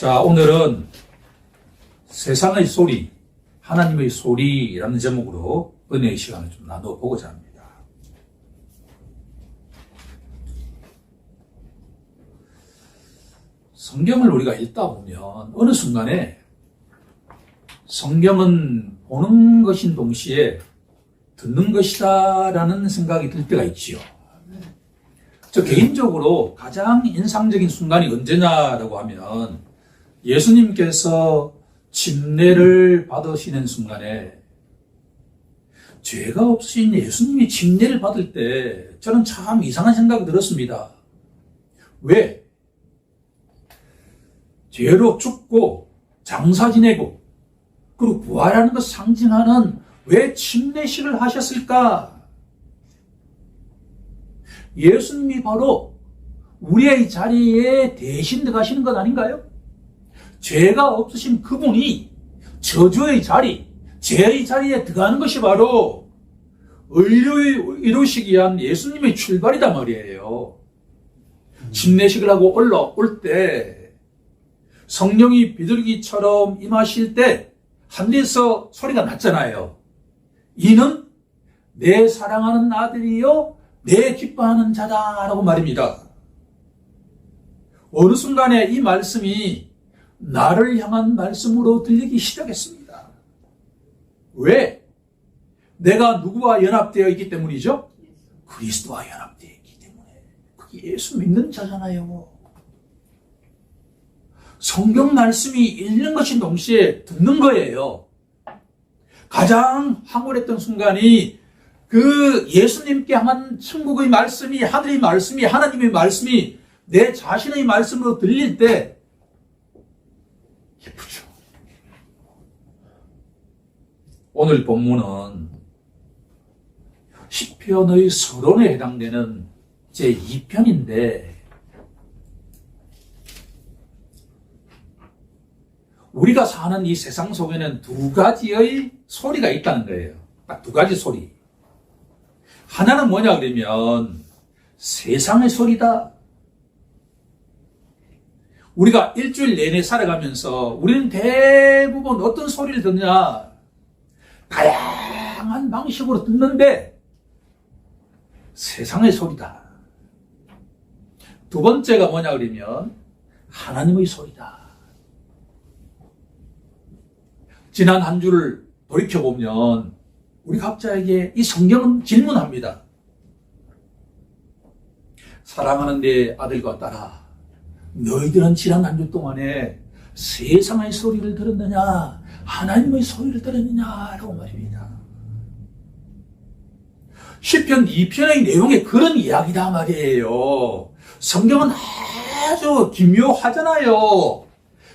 자, 오늘은 세상의 소리, 하나님의 소리라는 제목으로 은혜의 시간을 좀 나눠보고자 합니다. 성경을 우리가 읽다 보면 어느 순간에 성경은 보는 것인 동시에 듣는 것이다라는 생각이 들 때가 있지요. 저 개인적으로 가장 인상적인 순간이 언제냐라고 하면 예수님께서 침례를 받으시는 순간에 죄가 없으신 예수님이 침례를 받을 때 저는 참 이상한 생각이 들었습니다. 왜? 죄로 죽고 장사 지내고 그리고 부활하는 것 상징하는 왜 침례식을 하셨을까? 예수님이 바로 우리의 자리에 대신 들어가시는 것 아닌가요? 죄가 없으신 그분이 저주의 자리, 죄의 자리에 들어가는 것이 바로 의를 이루시기 위한 예수님의 출발이란 말이에요. 침례식을 하고 올라올 때 성령이 비둘기처럼 임하실 때 하늘에서 소리가 났잖아요. 이는 내 사랑하는 아들이요 내 기뻐하는 자다라고 말입니다. 어느 순간에 이 말씀이 나를 향한 말씀으로 들리기 시작했습니다. 왜? 내가 누구와 연합되어 있기 때문이죠? 그리스도와 연합되어 있기 때문에. 그게 예수 믿는 자잖아요. 성경 말씀이 읽는 것인 동시에 듣는 거예요. 가장 황홀했던 순간이 그 예수님께 향한 천국의 말씀이, 하늘의 말씀이, 하나님의 말씀이 내 자신의 말씀으로 들릴 때 예쁘죠. 오늘 본문은 시편의 서론에 해당되는 제2편인데 우리가 사는 이 세상 속에는 두 가지의 소리가 있다는 거예요. 딱 두 가지 소리. 하나는 뭐냐 그러면 세상의 소리다. 우리가 일주일 내내 살아가면서 우리는 대부분 어떤 소리를 듣느냐? 다양한 방식으로 듣는데 세상의 소리다. 두 번째가 뭐냐 그러면 하나님의 소리다. 지난 한 주를 돌이켜보면 우리 각자에게 이 성경은 질문합니다. 사랑하는 내 아들과 딸아, 너희들은 지난 한 주 동안에 세상의 소리를 들었느냐 하나님의 소리를 들었느냐라고 말입니다. 시편 2편의 내용에 그런 이야기다 말이에요. 성경은 아주 기묘하잖아요.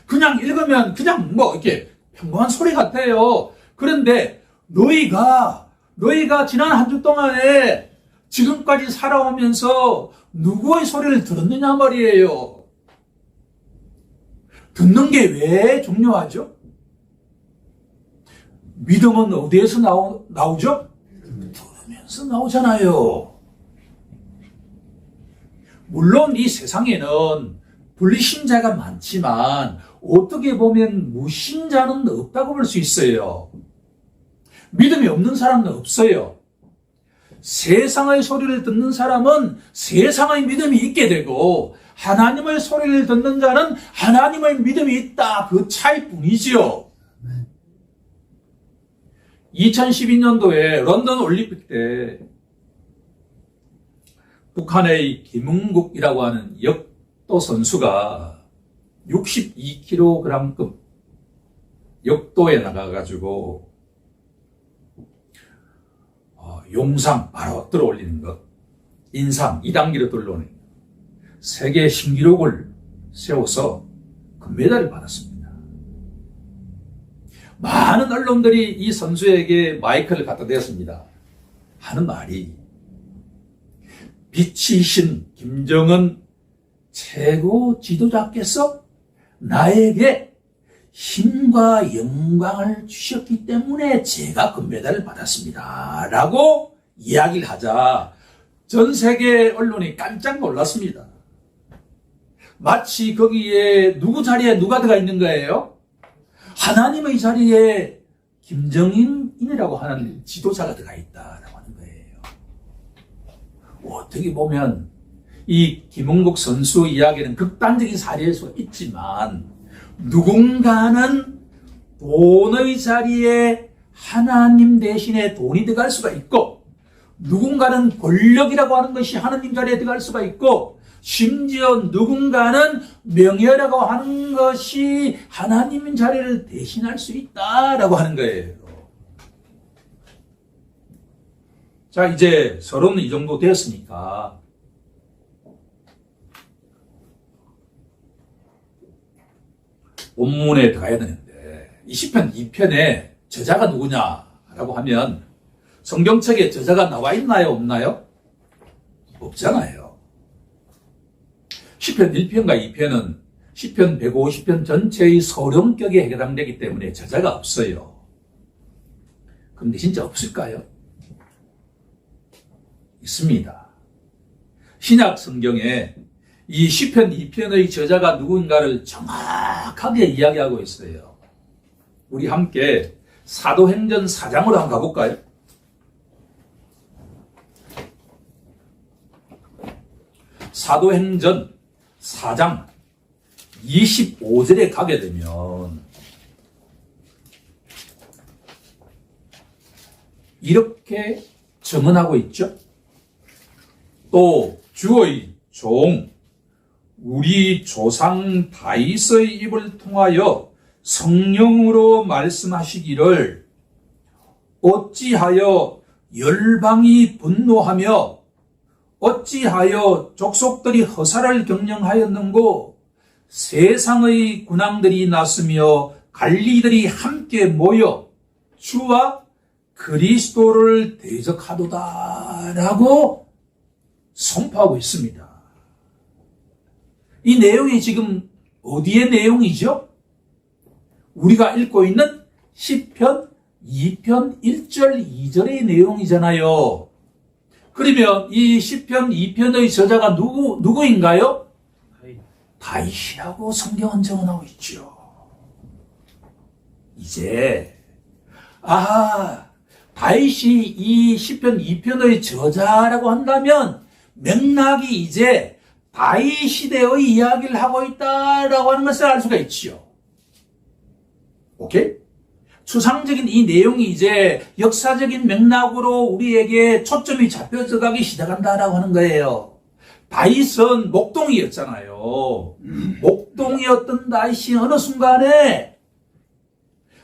그냥 읽으면 그냥 뭐 이렇게 평범한 소리 같아요. 그런데 너희가 지난 한 주 동안에 지금까지 살아오면서 누구의 소리를 들었느냐 말이에요. 듣는 게 왜 중요하죠? 믿음은 어디에서 나오죠? 들으면서 나오잖아요. 물론 이 세상에는 불신자가 많지만 어떻게 보면 무신자는 없다고 볼 수 있어요. 믿음이 없는 사람은 없어요. 세상의 소리를 듣는 사람은 세상의 믿음이 있게 되고 하나님의 소리를 듣는 자는 하나님의 믿음이 있다. 그 차이뿐이지요. 2012년도에 런던 올림픽 때 북한의 김은국이라고 하는 역도 선수가 62kg급 역도에 나가가지고 용상 바로 들어올리는 것, 인상 2단계로 들어오는 것, 세계 신기록을 세워서 금메달을 받았습니다. 많은 언론들이 이 선수에게 마이크를 갖다 대었습니다. 하는 말이 빛이신 김정은 최고 지도자께서 나에게 힘과 영광을 주셨기 때문에 제가 금메달을 받았습니다. 라고 이야기를 하자 전 세계 언론이 깜짝 놀랐습니다. 마치 거기에 누구 자리에 누가 들어가 있는 거예요? 하나님의 자리에 김정인이라고 하는 지도자가 들어가 있다라고 하는 거예요. 어떻게 보면 이 김은국 선수 이야기는 극단적인 사례일 수가 있지만 누군가는 돈의 자리에 하나님 대신에 돈이 들어갈 수가 있고 누군가는 권력이라고 하는 것이 하나님 자리에 들어갈 수가 있고 심지어 누군가는 명예라고 하는 것이 하나님 자리를 대신할 수 있다라고 하는 거예요. 자, 이제 서론은 이 정도 되었으니까 본문에 들어가야 되는데 이 시편 2편의 저자가 누구냐라고 하면 성경책에 저자가 나와 있나요? 없나요? 없잖아요. 시편 1편과 2편은 시편 150편 전체의 서론격에 해당되기 때문에 저자가 없어요. 그런데 진짜 없을까요? 있습니다. 신약 성경에 이 시편 2편의 저자가 누군가를 정확하게 이야기하고 있어요. 우리 함께 사도행전 4장으로 한번 가볼까요? 사도행전 4장 25절에 가게 되면 이렇게 증언하고 있죠. 또 주의 종 우리 조상 다윗의 입을 통하여 성령으로 말씀하시기를 어찌하여 열방이 분노하며 어찌하여 족속들이 허사를 경영하였는고 세상의 군왕들이 났으며 관리들이 함께 모여 주와 그리스도를 대적하도다라고 선포하고 있습니다. 이 내용이 지금 어디의 내용이죠? 우리가 읽고 있는 시편 2편 1절 2절의 내용이잖아요. 그러면 이 시편 2편의 저자가 누구인가요? 다윗이라고 성경은 증언하고 있죠. 이제 다윗이 이 시편 2편의 저자라고 한다면 맥락이 이제 다윗 시대의 이야기를 하고 있다라고 하는 것을 알 수가 있지요. 오케이? 추상적인 이 내용이 이제 역사적인 맥락으로 우리에게 초점이 잡혀져 가기 시작한다라고 하는 거예요. 다윗은 목동이었잖아요. 목동이었던 다윗이 어느 순간에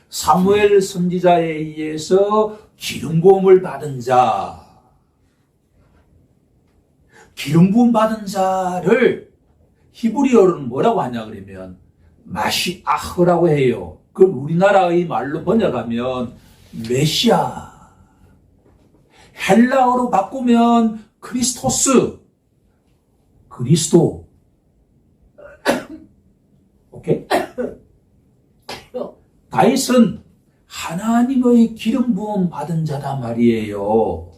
사무엘 선지자에 의해서 기름 부음을 받은 자, 기름 부음 받은 자를 히브리어로는 뭐라고 하냐 그러면 마시아흐라고 해요. 그걸 우리나라의 말로 번역하면 메시아, 헬라어로 바꾸면 크리스토스, 그리스도. 오케이? 다윗은 하나님의 기름 부음 받은 자다 말이에요.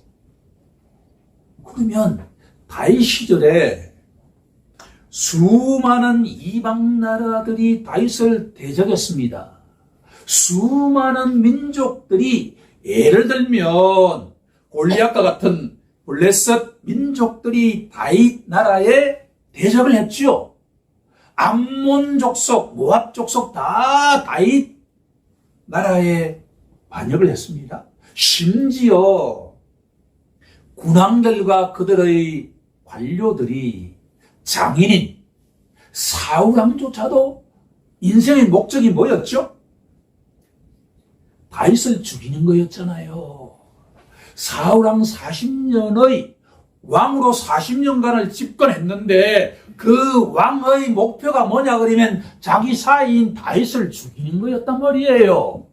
그러면 다윗 시절에 수많은 이방 나라들이 다윗을 대적했습니다. 수많은 민족들이 예를 들면 골리앗과 같은 블레셋 민족들이 다윗 나라에 대적을 했지요. 암몬 족속, 모압 족속 다 다윗 나라에 반역을 했습니다. 심지어 군왕들과 그들의 관료들이 장인인 사울왕조차도 인생의 목적이 뭐였죠? 다윗을 죽이는 거였잖아요. 사울왕 40년의 왕으로 40년간을 집권했는데 그 왕의 목표가 뭐냐 그러면 자기 사이인 다윗을 죽이는 거였단 말이에요.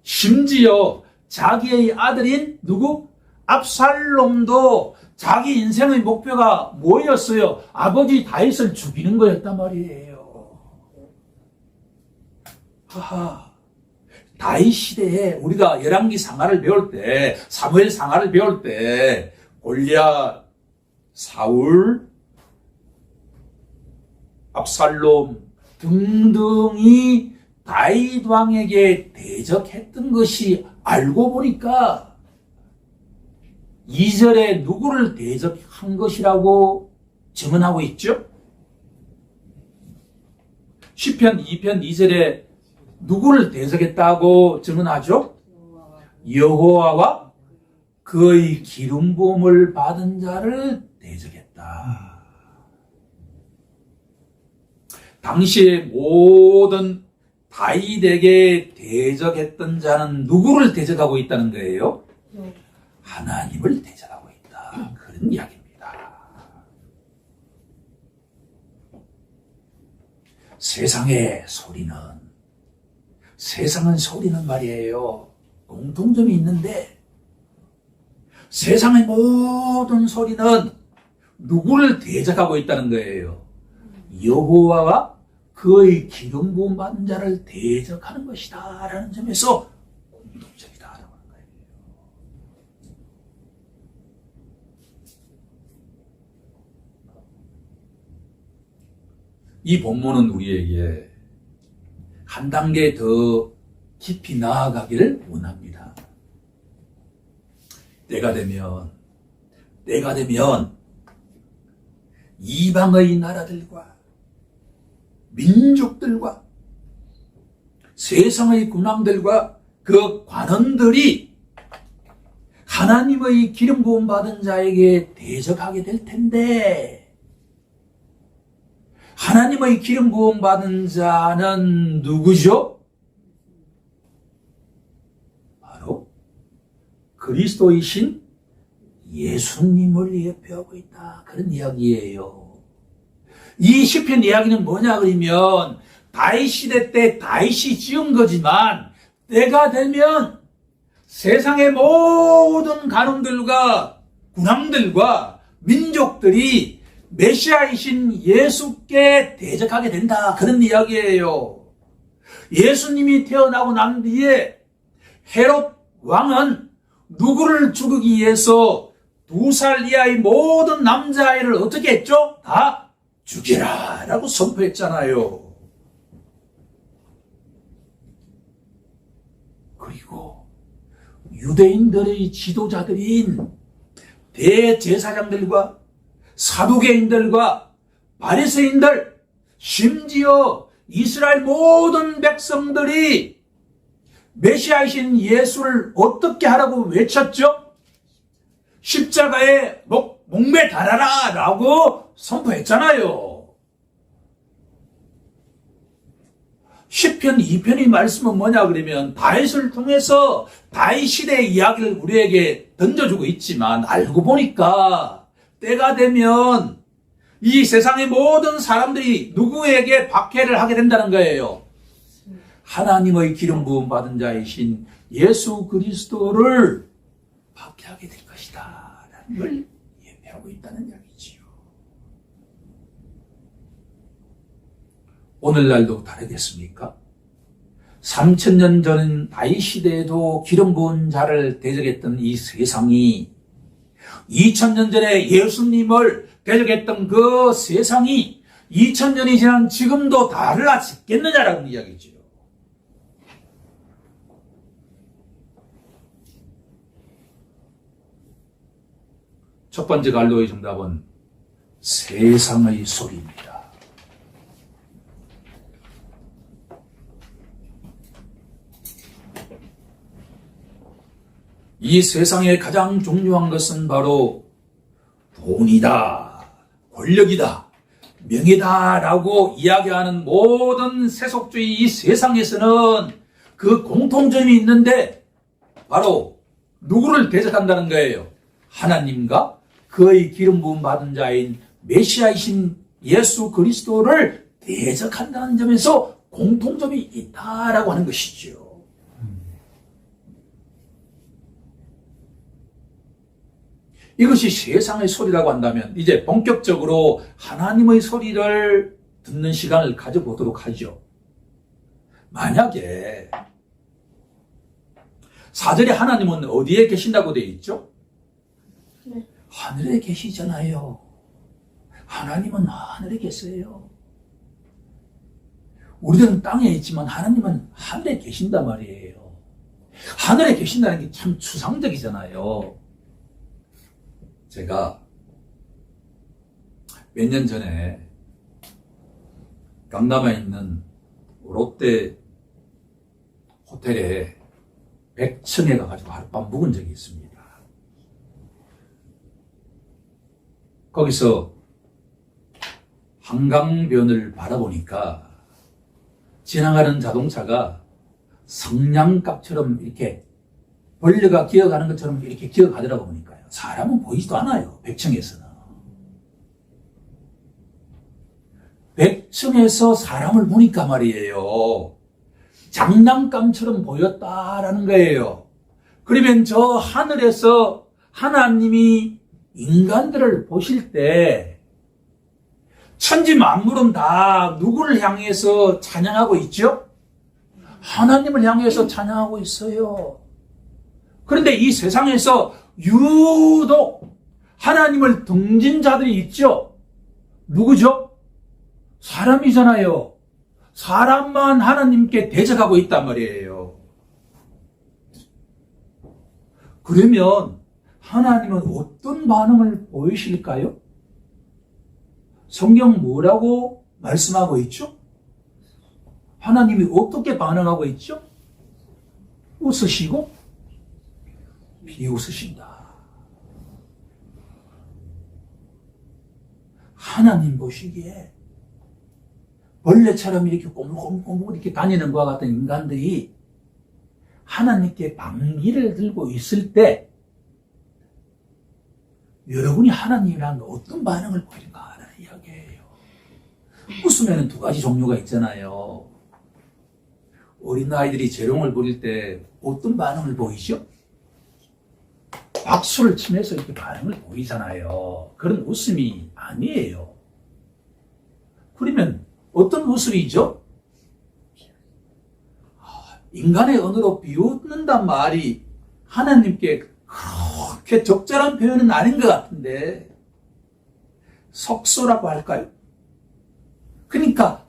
심지어 자기의 아들인 누구? 압살롬도 자기 인생의 목표가 뭐였어요? 아버지 다윗을 죽이는 거였단 말이에요. 다윗 시대에 우리가 열왕기 상하를 배울 때, 사무엘 상하를 배울 때 골리앗, 사울, 압살롬 등등이 다윗 왕에게 대적했던 것이 알고 보니까 2절에 누구를 대적한 것이라고 증언하고 있죠? 시편 2편 2절에 누구를 대적했다고 증언하죠? 여호와와 그의 기름 부음을 받은 자를 대적했다. 당시에 모든 다윗에게 대적했던 자는 누구를 대적하고 있다는 거예요? 하나님을 대적하고 있다. 그런 이야기입니다. 세상은 소리는 말이에요. 공통점이 있는데 세상의 모든 소리는 누구를 대적하고 있다는 거예요? 여호와와 그의 기름 부음 받은 자를 대적하는 것이다 라는 점에서 공통점이다 라고 하는 거예요. 이 본문은 우리에게 한 단계 더 깊이 나아가기를 원합니다. 때가 되면 이방의 나라들과 민족들과 세상의 군왕들과 그 관원들이 하나님의 기름 부음 받은 자에게 대적하게 될 텐데, 하나님의 기름 부음 받은 자는 누구죠? 바로 그리스도이신 예수님을 예표하고 있다. 그런 이야기예요. 이 시편 이야기는 뭐냐 그러면 다윗 시대 때 다윗이 지은 거지만 때가 되면 세상의 모든 간원들과 군왕들과 민족들이 메시아이신 예수께 대적하게 된다. 그런 이야기예요. 예수님이 태어나고 난 뒤에 헤롯 왕은 누구를 죽이기 위해서 2살 이하의 모든 남자아이를 어떻게 했죠? 다 죽여라 라고 선포했잖아요. 그리고 유대인들의 지도자들인 대제사장들과 사두개인들과 바리새인들, 심지어 이스라엘 모든 백성들이 메시아이신 예수를 어떻게 하라고 외쳤죠? 십자가에 목매 달아라 라고 선포했잖아요. 시편 2편의 말씀은 뭐냐 그러면 다윗을 통해서 다윗 시대의 이야기를 우리에게 던져주고 있지만 알고 보니까 때가 되면 이 세상의 모든 사람들이 누구에게 박해를 하게 된다는 거예요. 하나님의 기름 부음 받은 자이신 예수 그리스도를 박해하게 될 것이다 라는 걸 예표하고 있다는 이야기지요. 오늘날도 다르겠습니까? 3000년 전 다윗 시대에도 기름 부은 자를 대적했던 이 세상이 2000년 전에 예수님을 대적했던 그 세상이 2000년이 지난 지금도 달라지겠느냐라는 이야기지요. 첫 번째 갈로의 정답은 세상의 소리입니다. 이 세상에 가장 중요한 것은 바로 돈이다, 권력이다, 명예다라고 이야기하는 모든 세속주의 이 세상에서는 그 공통점이 있는데 바로 누구를 대적한다는 거예요? 하나님과 그의 기름 부음 받은 자인 메시아이신 예수 그리스도를 대적한다는 점에서 공통점이 있다라고 하는 것이죠. 이것이 세상의 소리라고 한다면 이제 본격적으로 하나님의 소리를 듣는 시간을 가져보도록 하죠. 만약에 4절에 하나님은 어디에 계신다고 되어 있죠? 하늘에 계시잖아요. 하나님은 하늘에 계세요. 우리들은 땅에 있지만 하나님은 하늘에 계신단 말이에요. 하늘에 계신다는 게 참 추상적이잖아요. 제가 몇 년 전에 강남에 있는 롯데 호텔에 100층에 가가지고 하룻밤 묵은 적이 있습니다. 거기서 한강변을 바라보니까 지나가는 자동차가 성냥갑처럼 이렇게 벌레가 기어가는 것처럼 이렇게 기어가더라고 보니까요. 사람은 보이지도 않아요. 100층에서는. 100층에서 사람을 보니까 말이에요. 장난감처럼 보였다라는 거예요. 그러면 저 하늘에서 하나님이 인간들을 보실 때 천지 만물은 다 누구를 향해서 찬양하고 있죠? 하나님을 향해서 찬양하고 있어요. 그런데 이 세상에서 유독 하나님을 등진 자들이 있죠? 누구죠? 사람이잖아요. 사람만 하나님께 대적하고 있단 말이에요. 그러면 하나님은 어떤 반응을 보이실까요? 성경 뭐라고 말씀하고 있죠? 하나님이 어떻게 반응하고 있죠? 웃으시고 비웃으신다. 하나님 보시기에 벌레처럼 이렇게 꼬물꼬물 이렇게 다니는 것과 같은 인간들이 하나님께 방귀를 들고 있을 때 여러분이 하나님이란 어떤 반응을 보이는가 하는 이야기예요. 웃으면 두 가지 종류가 있잖아요. 어린아이들이 재롱을 부릴 때 어떤 반응을 보이죠? 박수를 치면서 이렇게 반응을 보이잖아요. 그런 웃음이 아니에요. 그러면 어떤 웃음이죠? 인간의 언어로 비웃는단 말이 하나님께 그렇게 적절한 표현은 아닌 것 같은데 석소라고 할까요? 그러니까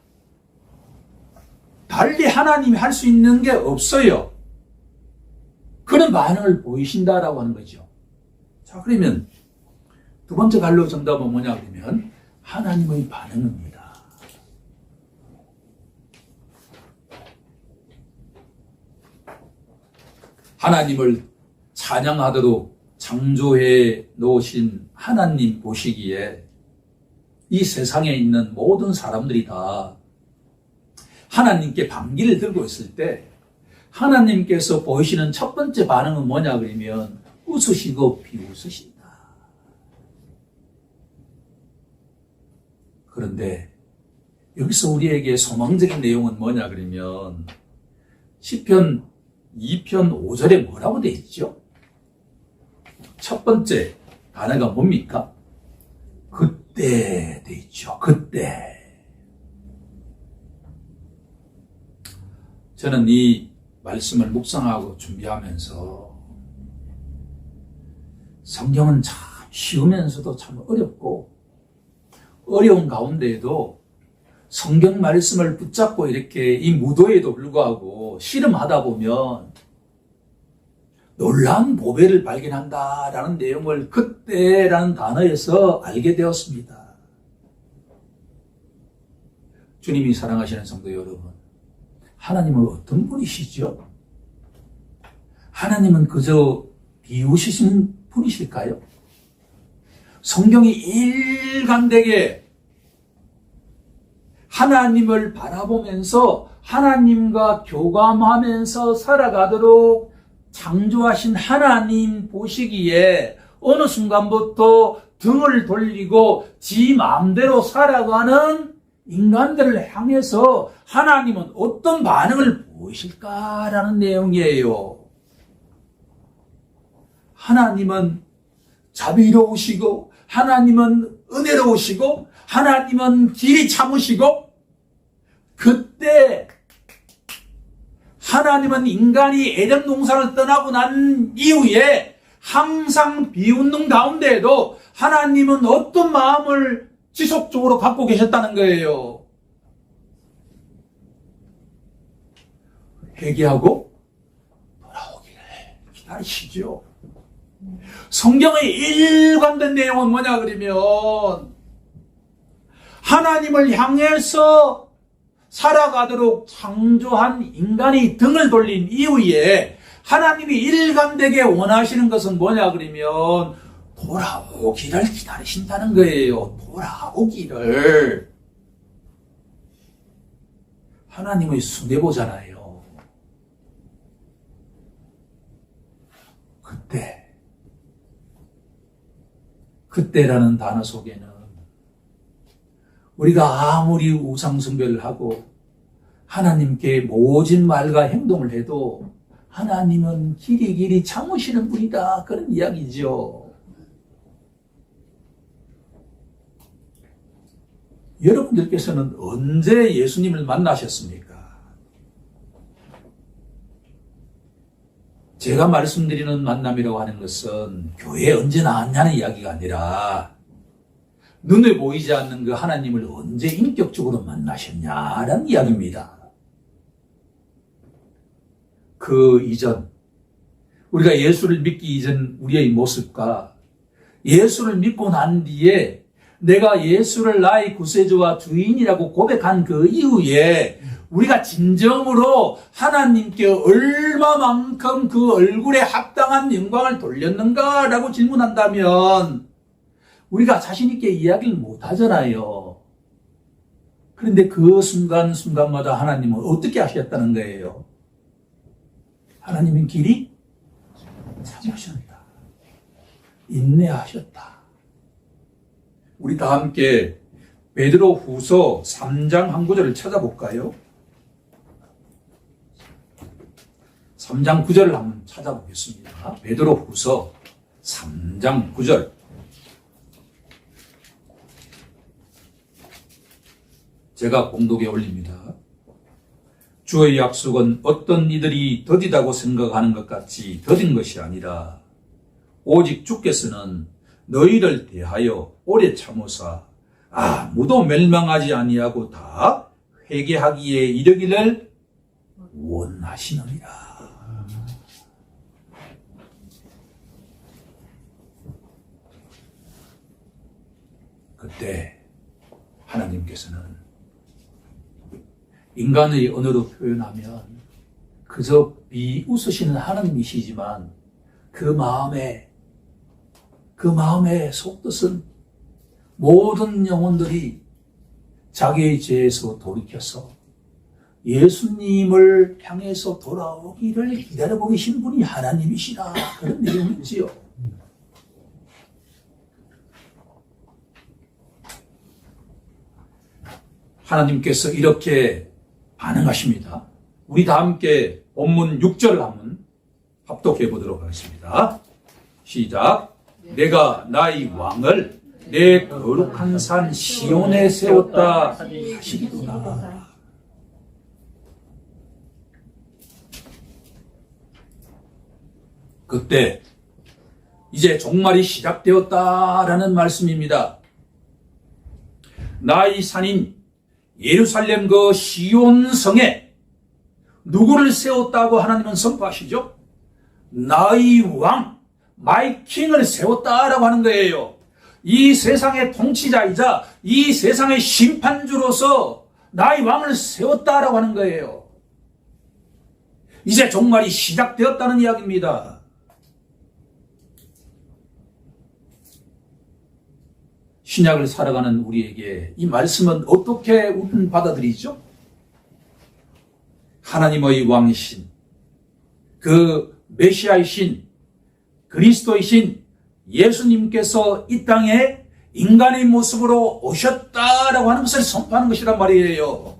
달리 하나님이 할 수 있는 게 없어요. 그런 반응을 보이신다라고 하는 거죠. 자, 그러면 두 번째 갈로 정답은 뭐냐 그러면 하나님의 반응입니다. 하나님을 찬양하도록 창조해 놓으신 하나님 보시기에 이 세상에 있는 모든 사람들이 다 하나님께 방귀를 들고 있을 때 하나님께서 보이시는 첫 번째 반응은 뭐냐 그러면 웃으시고 비웃으신다. 그런데 여기서 우리에게 소망적인 내용은 뭐냐 그러면 시편 2편 5절에 뭐라고 되어 있죠? 첫 번째 단어가 뭡니까? 그때 되어 있죠. 그때. 저는 이 말씀을 묵상하고 준비하면서 성경은 참 쉬우면서도 참 어렵고 어려운 가운데에도 성경 말씀을 붙잡고 이렇게 이 무도에도 불구하고 씨름하다 보면 놀라운 보배를 발견한다라는 내용을 그때라는 단어에서 알게 되었습니다. 주님이 사랑하시는 성도 여러분, 하나님은 어떤 분이시죠? 하나님은 그저 비우시신 분이실까요? 성경이 일관되게 하나님을 바라보면서 하나님과 교감하면서 살아가도록 창조하신 하나님 보시기에 어느 순간부터 등을 돌리고 지 마음대로 살아가는 인간들을 향해서 하나님은 어떤 반응을 보이실까라는 내용이에요. 하나님은 자비로우시고 하나님은 은혜로우시고 하나님은 길이 참으시고 그때 하나님은 인간이 에덴 동산을 떠나고 난 이후에 항상 비웃는 가운데에도 하나님은 어떤 마음을 지속적으로 갖고 계셨다는 거예요. 회개하고 돌아오기를 기다리시죠. 성경의 일관된 내용은 뭐냐 그러면 하나님을 향해서 살아가도록 창조한 인간이 등을 돌린 이후에 하나님이 일관되게 원하시는 것은 뭐냐 그러면 돌아오기를 기다리신다는 거예요. 돌아오기를. 하나님의 수뇌보잖아요. 그때라는 단어 속에는 우리가 아무리 우상숭배를 하고 하나님께 모진 말과 행동을 해도 하나님은 길이 참으시는 분이다. 그런 이야기죠. 여러분들께서는 언제 예수님을 만나셨습니까? 제가 말씀드리는 만남이라고 하는 것은 교회에 언제 나왔냐는 이야기가 아니라 눈에 보이지 않는 그 하나님을 언제 인격적으로 만나셨냐라는 이야기입니다. 그 이전, 우리가 예수를 믿기 이전 우리의 모습과 예수를 믿고 난 뒤에 내가 예수를 나의 구세주와 주인이라고 고백한 그 이후에 우리가 진정으로 하나님께 얼마만큼 그 얼굴에 합당한 영광을 돌렸는가라고 질문한다면 우리가 자신 있게 이야기를 못 하잖아요. 그런데 그 순간순간마다 하나님은 어떻게 하셨다는 거예요? 하나님은 길이 참으셨다. 인내하셨다. 우리 다 함께 베드로 후서 3장 한 구절을 찾아볼까요? 3장 9절을 한번 찾아보겠습니다. 베드로 후서 3장 9절. 제가 공독에 올립니다. 주의 약속은 어떤 이들이 더디다고 생각하는 것 같이 더딘 것이 아니라 오직 주께서는 너희를 대하여 오래 참으사 아무도 멸망하지 아니하고 다 회개하기에 이르기를 원하시느니라. 그때 하나님께서는 인간의 언어로 표현하면 그저 비웃으시는 하나님이시지만 그 마음의 속뜻은 모든 영혼들이 자기의 죄에서 돌이켜서 예수님을 향해서 돌아오기를 기다려보고 계신 분이 하나님이시라. 그런 내용이지요. 하나님께서 이렇게 반응하십니다. 우리 다 함께 본문 6절을 한번 합독해 보도록 하겠습니다. 시작. 내가 나의 왕을 내 거룩한 산 시온에 세웠다 하시리로다. 그때 이제 종말이 시작되었다라는 말씀입니다. 나의 산인 예루살렘 그 시온 성에 누구를 세웠다고 하나님은 선포하시죠? 나의 왕, 마이 킹을 세웠다라고 하는 거예요. 이 세상의 통치자이자 이 세상의 심판주로서 나의 왕을 세웠다라고 하는 거예요. 이제 종말이 시작되었다는 이야기입니다. 신약을 살아가는 우리에게 이 말씀은 어떻게 우리는 받아들이죠? 하나님의 왕이신, 그 메시아이신, 그리스도이신 예수님께서 이 땅에 인간의 모습으로 오셨다라고 하는 것을 선포하는 것이란 말이에요.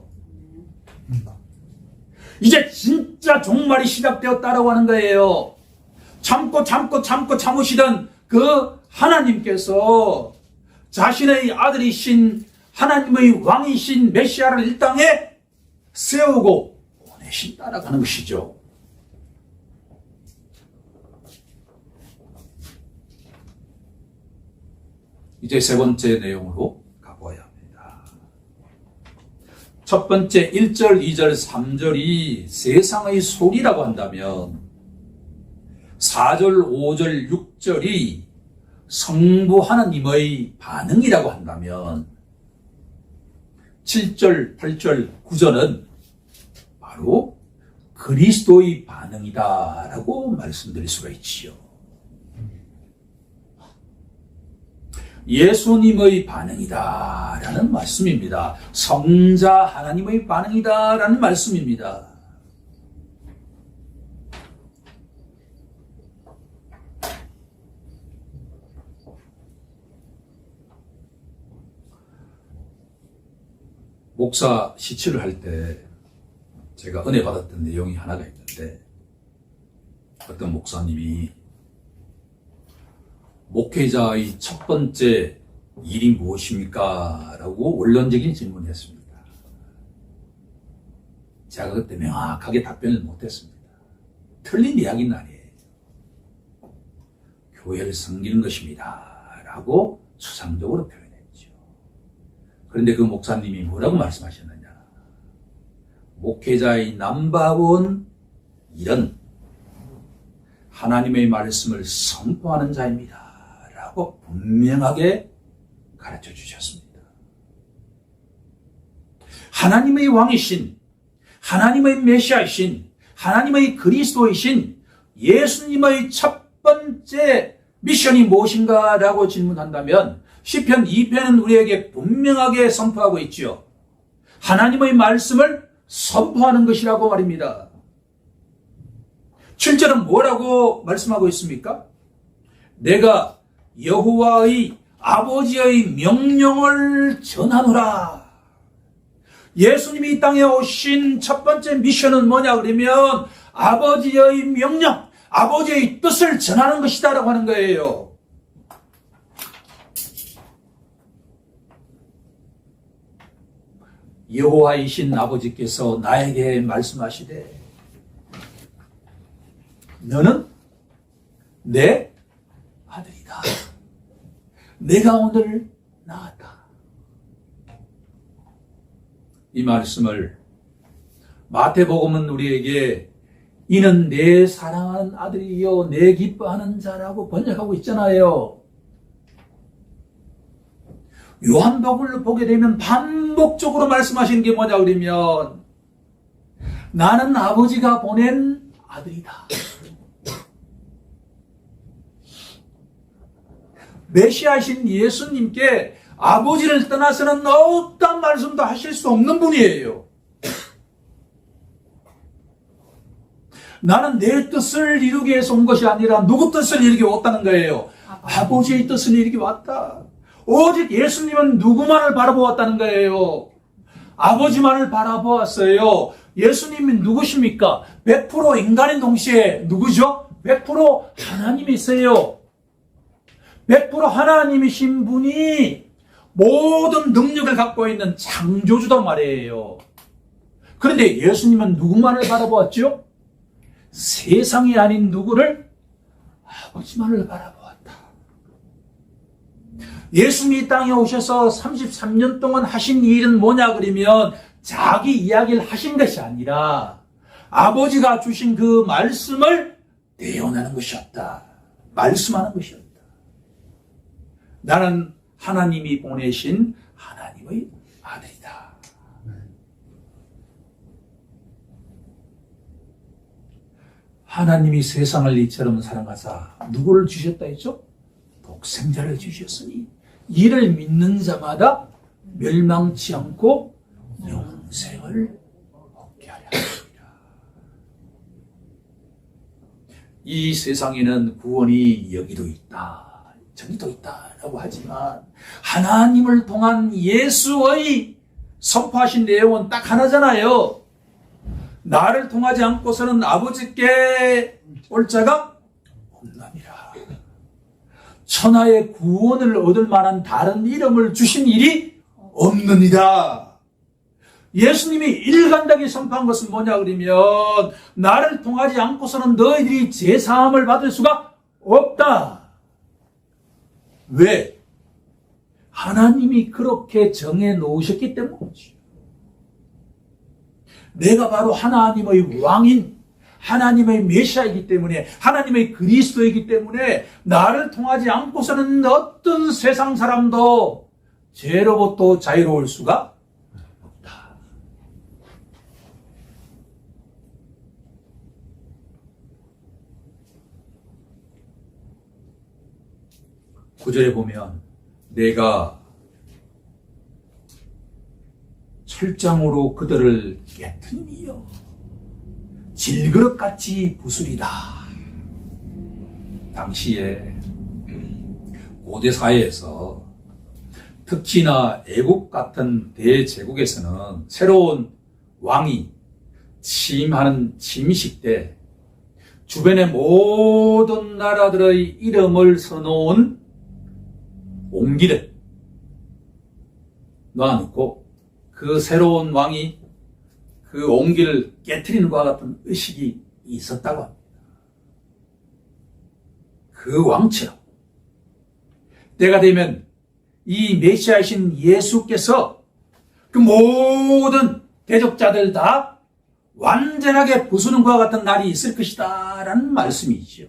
이제 진짜 종말이 시작되었다라고 하는 거예요. 참으시던 그 하나님께서 자신의 아들이신 하나님의 왕이신 메시아를 이 땅에 세우고 보내신다라고 하는 것이죠. 이제 세 번째 내용으로 가보아야 합니다. 첫 번째 1절, 2절, 3절이 세상의 소리라고 한다면 4절, 5절, 6절이 성부 하나님의 반응이라고 한다면 7절, 8절, 9절은 바로 그리스도의 반응이다라고 말씀드릴 수가 있지요. 예수님의 반응이다라는 말씀입니다. 성자 하나님의 반응이다라는 말씀입니다. 목사 시치를 할 때 제가 은혜 받았던 내용이 하나가 있는데, 어떤 목사님이 목회자의 첫 번째 일이 무엇입니까? 라고 원론적인 질문을 했습니다. 제가 그때 명확하게 답변을 못했습니다. 틀린 이야기는 아니에요. 교회를 섬기는 것입니다. 라고 추상적으로 표현했죠. 그런데 그 목사님이 뭐라고 말씀하셨느냐? 목회자의 넘버원 일은 하나님의 말씀을 선포하는 자입니다. 라고 분명하게 가르쳐 주셨습니다. 하나님의 왕이신, 하나님의 메시아이신, 하나님의 그리스도이신 예수님의 첫 번째 미션이 무엇인가? 라고 질문한다면 시편 2편은 우리에게 분명하게 선포하고 있지요. 하나님의 말씀을 선포하는 것이라고 말입니다. 7절은 뭐라고 말씀하고 있습니까? 내가 여호와의 아버지의 명령을 전하노라. 예수님이 이 땅에 오신 첫 번째 미션은 뭐냐 그러면 아버지의 명령, 아버지의 뜻을 전하는 것이다 라고 하는 거예요. 여호와이신 아버지께서 나에게 말씀하시되 너는 내 아들이다. 내가 오늘 낳았다. 이 말씀을 마태복음은 우리에게 이는 내 사랑하는 아들이요 내 기뻐하는 자라고 번역하고 있잖아요. 요한복음을 보게 되면 반복적으로 말씀하시는 게 뭐냐 그러면 나는 아버지가 보낸 아들이다. 메시아이신 예수님께 아버지를 떠나서는 어떤 말씀도 하실 수 없는 분이에요. 나는 내 뜻을 이루기 위해서 온 것이 아니라 누구 뜻을 이루기 위해 왔다는 거예요. 아버지의 뜻을 이루기 왔다. 오직 예수님은 누구만을 바라보았다는 거예요. 아버지만을 바라보았어요. 예수님이 누구십니까? 100% 인간인 동시에 누구죠? 100% 하나님이세요. 100% 하나님이신 분이 모든 능력을 갖고 있는 창조주단 말이에요. 그런데 예수님은 누구만을 바라보았죠? 세상이 아닌 누구를? 아버지만을 바라보았다. 예수님이 이 땅에 오셔서 33년 동안 하신 일은 뭐냐 그러면 자기 이야기를 하신 것이 아니라 아버지가 주신 그 말씀을 대언하는 것이었다. 말씀하는 것이었다. 나는 하나님이 보내신 하나님의 아들이다. 하나님이 세상을 이처럼 사랑하사 누구를 주셨다 했죠? 독생자를 주셨으니 이를 믿는 자마다 멸망치 않고 영생을 얻게 하려 합니다. 이 세상에는 구원이 여기도 있다, 저기도 있다라고 하지만 하나님을 통한 예수의 선포하신 내용은 딱 하나잖아요. 나를 통하지 않고서는 아버지께 올 자가 없나니라. 천하의 구원을 얻을 만한 다른 이름을 주신 일이 없느니라. 예수님이 일관되게 선포한 것은 뭐냐 그러면 나를 통하지 않고서는 너희들이 제사함을 받을 수가 없다. 왜? 하나님이 그렇게 정해 놓으셨기 때문이지. 내가 바로 하나님의 왕인 하나님의 메시아이기 때문에 하나님의 그리스도이기 때문에 나를 통하지 않고서는 어떤 세상 사람도 죄로부터 자유로울 수가 없다. 구절에 보면 내가 철장으로 그들을 깨뜨리며 질그릇같이 부수리다. 당시에 고대 사회에서 특히나 애국 같은 대제국에서는 새로운 왕이 취임하는 취임식 때 주변의 모든 나라들의 이름을 써놓은 옹기를 놔놓고 그 새로운 왕이 그 옹기를 깨트리는 것과 같은 의식이 있었다고 합니다. 그 왕처럼 때가 되면 이 메시아이신 예수께서 그 모든 대적자들 다 완전하게 부수는 것과 같은 날이 있을 것이다 라는 말씀이죠.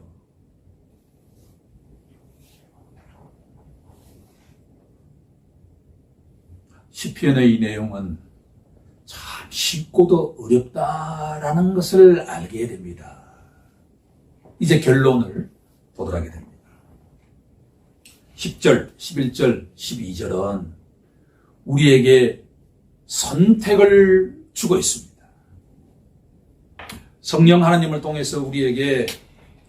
시편의 내용은 참 쉽고도 어렵다라는 것을 알게 됩니다. 이제 결론을 보도록 하게 됩니다. 10절, 11절, 12절은 우리에게 선택을 주고 있습니다. 성령 하나님을 통해서 우리에게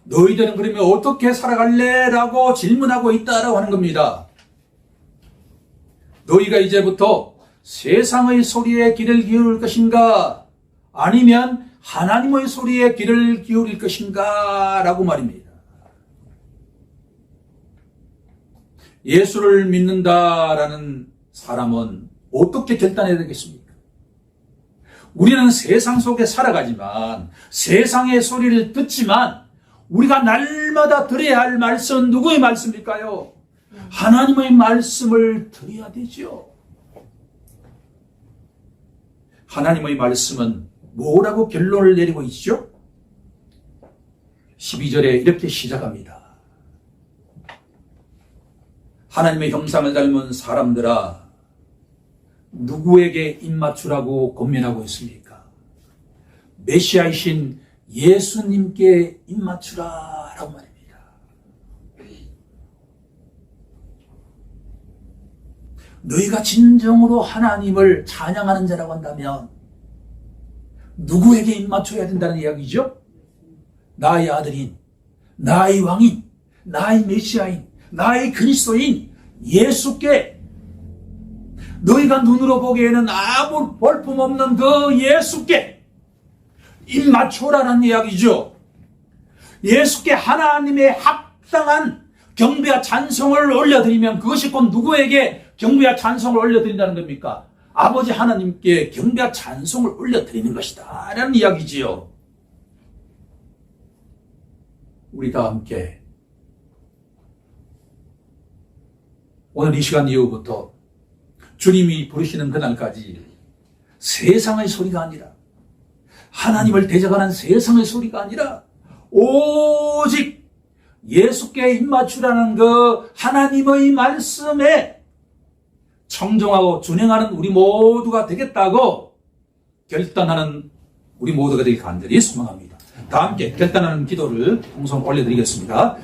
너희들은 그러면 어떻게 살아갈래? 라고 질문하고 있다라고 하는 겁니다. 너희가 이제부터 세상의 소리에 귀를 기울일 것인가? 아니면 하나님의 소리에 귀를 기울일 것인가? 라고 말입니다. 예수를 믿는다라는 사람은 어떻게 결단해야 되겠습니까? 우리는 세상 속에 살아가지만 세상의 소리를 듣지만 우리가 날마다 들어야 할 말씀은 누구의 말씀일까요? 하나님의 말씀을 들어야 되죠. 하나님의 말씀은 뭐라고 결론을 내리고 있죠? 12절에 이렇게 시작합니다. 하나님의 형상을 닮은 사람들아, 누구에게 입맞추라고 권면하고 있습니까? 메시아이신 예수님께 입맞추라 라고 말입니다. 너희가 진정으로 하나님을 찬양하는 자라고 한다면 누구에게 입맞춰야 된다는 이야기죠? 나의 아들인, 나의 왕인, 나의 메시아인, 나의 그리스도인 예수께, 너희가 눈으로 보기에는 아무 볼품없는 그 예수께 입맞춰라는 이야기죠. 예수께 하나님의 합당한 경배와 찬송을 올려드리면 그것이 곧 누구에게 경배와 찬송을 올려드린다는 겁니까? 아버지 하나님께 경배와 찬송을 올려드리는 것이다 라는 이야기지요. 우리 다 함께 오늘 이 시간 이후부터 주님이 부르시는 그날까지 세상의 소리가 아니라, 하나님을 대적하는 세상의 소리가 아니라 오직 예수께 입맞추라는 그 하나님의 말씀에 청종하고 준행하는 우리 모두가 되겠다고 결단하는 우리 모두가 되길 간절히 소망합니다. 다 함께 결단하는 기도를 통성 올려드리겠습니다.